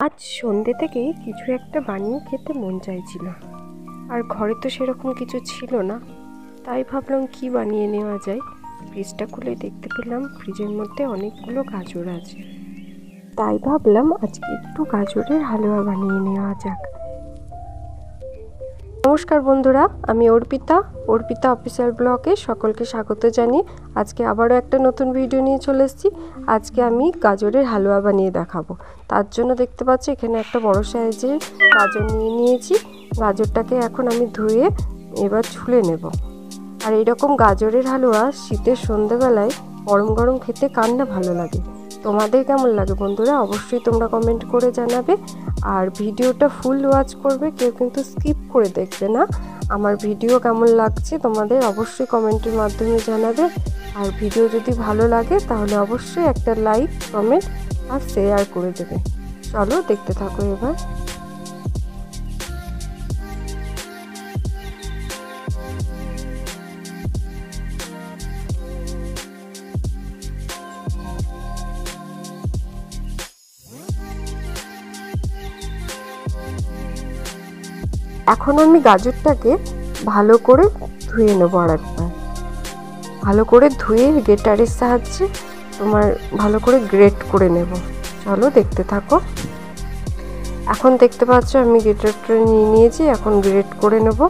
আজ সন্ধ্যে থেকেই কিছু একটা বানিয়ে খেতে মন চাইছিল, আর ঘরে তো সেরকম কিছু ছিল না। তাই ভাবলাম কি বানিয়ে নেওয়া যায়। ফ্রিজটা খুলে দেখতে পেলাম ফ্রিজের মধ্যে অনেকগুলো গাজর আছে। তাই ভাবলাম আজকে একটু গাজরের হালুয়া বানিয়ে নেওয়া যাক। নমস্কার বন্ধুরা, আমি অর্পিতা অফিসিয়াল ব্লগে সকলকে স্বাগত জানিয়ে আজকে আবারও একটা নতুন ভিডিও নিয়ে চলে এসেছি। আজকে আমি গাজরের হালুয়া বানিয়ে দেখাবো। তার জন্য দেখতে পাচ্ছি এখানে একটা বড় সাইজের গাজর নিয়েছি। গাজরটাকে এখন আমি ধুয়ে এবার ছুলে নেব। আর এইরকম গাজরের হালুয়া শীতের সন্ধ্যেবেলায় গরম গরম খেতে কার না ভালো লাগে। তোমাদের কেমন লাগে বন্ধুরা, অবশ্যই তোমরা কমেন্ট করে জানাবে। আর ভিডিওটা ফুল ওয়াচ করবে, কেউ কিন্তু স্কিপ করে দেখবে না। আমার ভিডিও কেমন লাগছে তোমাদের অবশ্যই কমেন্টের মাধ্যমে জানাবে। আর ভিডিও যদি ভালো লাগে তাহলে অবশ্যই একটা লাইক, কমেন্ট আর শেয়ার করে দেবে। চলো দেখতে থাকো এবার। এখন আমি গাজরটাকে ভালো করে ধুয়ে নেবো। আর একবার ভালো করে ধুয়ে গ্রেটারের সাহায্যে ভালো করে গ্রেট করে নেব। চলো দেখতে থাকো। এখন দেখতে পাচ্ছ আমি গ্রেটারটা নিয়েছি, এখন গ্রেট করে নেব।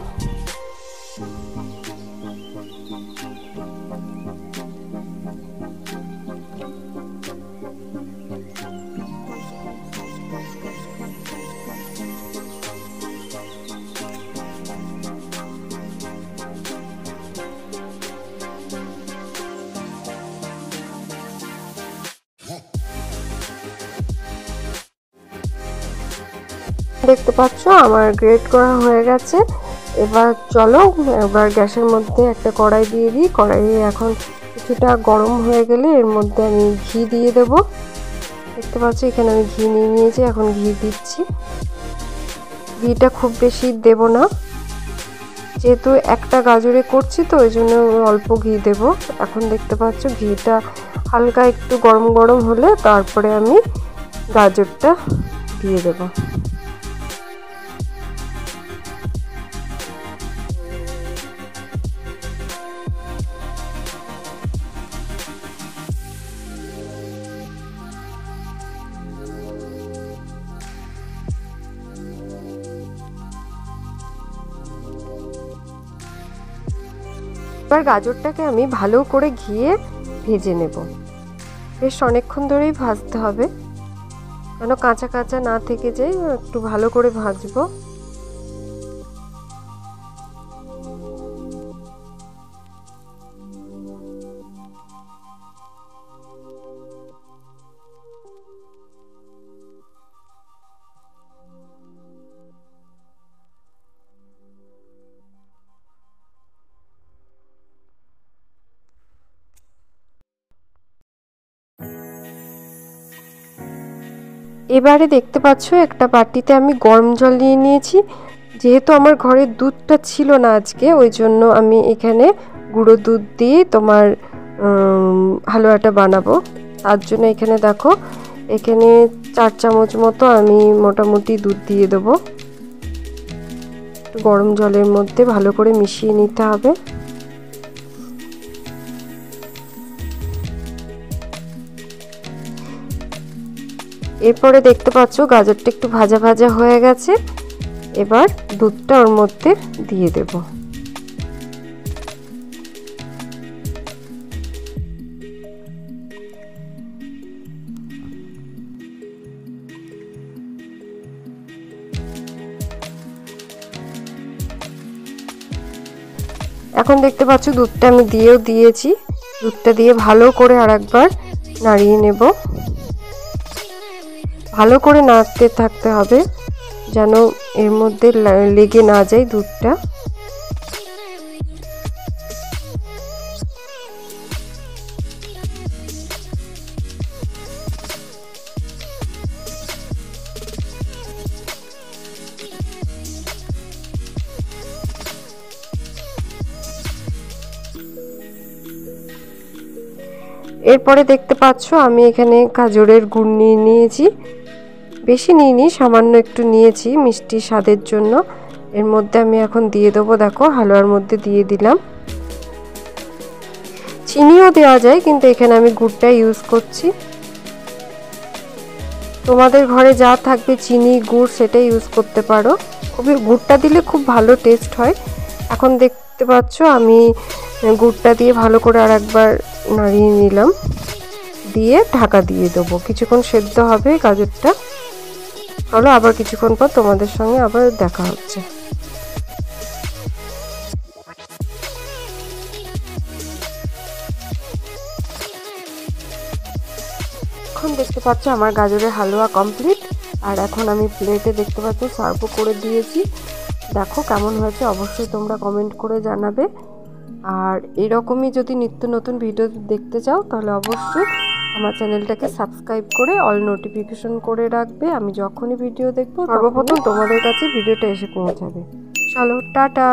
দেখতে পাচ্ছ আমার গ্রেট করা হয়ে গেছে। এবার চলো গ্যাসের মধ্যে একটা কড়াই দিয়ে দিই। কড়াইয়ে এখন কিছুটা গরম হয়ে গেলে এর মধ্যে আমি ঘি দিয়ে দেব। দেখতে পাচ্ছ এখানে আমি ঘি নিয়েছি, এখন ঘি দিচ্ছি। ঘিটা খুব বেশি দেব না, যেহেতু একটা গাজরে করছি তো ওই জন্য অল্প ঘি দেব। এখন দেখতে পাচ্ছ ঘিটা হালকা একটু গরম গরম হলে তারপরে আমি গাজরটা দিয়ে দেব। এবার গাজরটাকে আমি ভালো করে ঘিয়ে ভেজে নেব। বেশ অনেকক্ষণ ধরেই ভাজতে হবে, যেন কাঁচা কাঁচা না থেকে যায়। একটু ভালো করে ভাজবো। এবারে দেখতে পাচ্ছ একটা বাটিতে আমি গরম জল নিয়ে নিয়েছি। যেহেতু আমার ঘরে দুধটা ছিল না আজকে, ওই জন্য আমি এখানে গুঁড়ো দুধ দিয়ে হালুয়াটা বানাবো। তার জন্য এখানে দেখো, এখানে 4 চামচ মতো আমি মোটামুটি দুধ দিয়ে দেবো। গরম জলের মধ্যে ভালো করে মিশিয়ে নিতে হবে। এরপরে দেখতে পাচ্ছ গাজরটা একটু ভাজা ভাজা হয়ে গেছে। এবার দুধটা ওর মধ্যে দিয়ে দেব। এখন দেখতে পাচ্ছ দুধটা আমি দিয়েছি। দুধটা দিয়ে ভালো করে আরেকবার নাড়িয়ে নেব। ভালো করে নাড়তে থাকতে হবে যেন এর মধ্যে লেগে না যায় দুধটা। এরপরে দেখতে পাচ্ছ আমি এখানে গাজরের গুড় নিয়েছি। বেশি নিইনি, সামান্য একটু নিয়েছি মিষ্টি স্বাদের জন্য। এর মধ্যে আমি এখন দিয়ে দেবো, দেখো হালুয়ার মধ্যে দিয়ে দিলাম। চিনিও দেওয়া যায়, কিন্তু এখানে আমি গুড়টা ইউজ করছি। তোমাদের ঘরে যা থাকবে চিনি গুড় সেটাই ইউজ করতে পারো। খুবই গুড়টা দিলে খুব ভালো টেস্ট হয়। এখন দেখতে পাচ্ছ আমি গুড়টা দিয়ে ভালো করে আর একবার নাড়িয়ে নিলাম, দিয়ে ঢাকা দিয়ে দেবো। কিছুক্ষণ সেদ্ধ হবে গাজরটা। চলো আবার কিছুক্ষণ পর তোমাদের সঙ্গে আবার দেখা হচ্ছে। এখন দেখতে পাচ্ছ আমার গাজরের হালুয়া কমপ্লিট। আর এখন আমি প্লেটে দেখতে পাচ্ছ সার্ভ করে দিয়েছি। দেখো কেমন হয়েছে অবশ্যই তোমরা কমেন্ট করে জানাবে। আর এরকমই যদি নিত্য নতুন ভিডিও দেখতে চাও তাহলে অবশ্যই আমার চ্যানেলটাকে সাবস্ক্রাইব করে অল নোটিফিকেশন করে রাখবে। আমি যখনই ভিডিও দেখবো সর্বপ্রথম তোমাদের কাছে ভিডিওটা এসে পৌঁছাবে। চলো টাটা।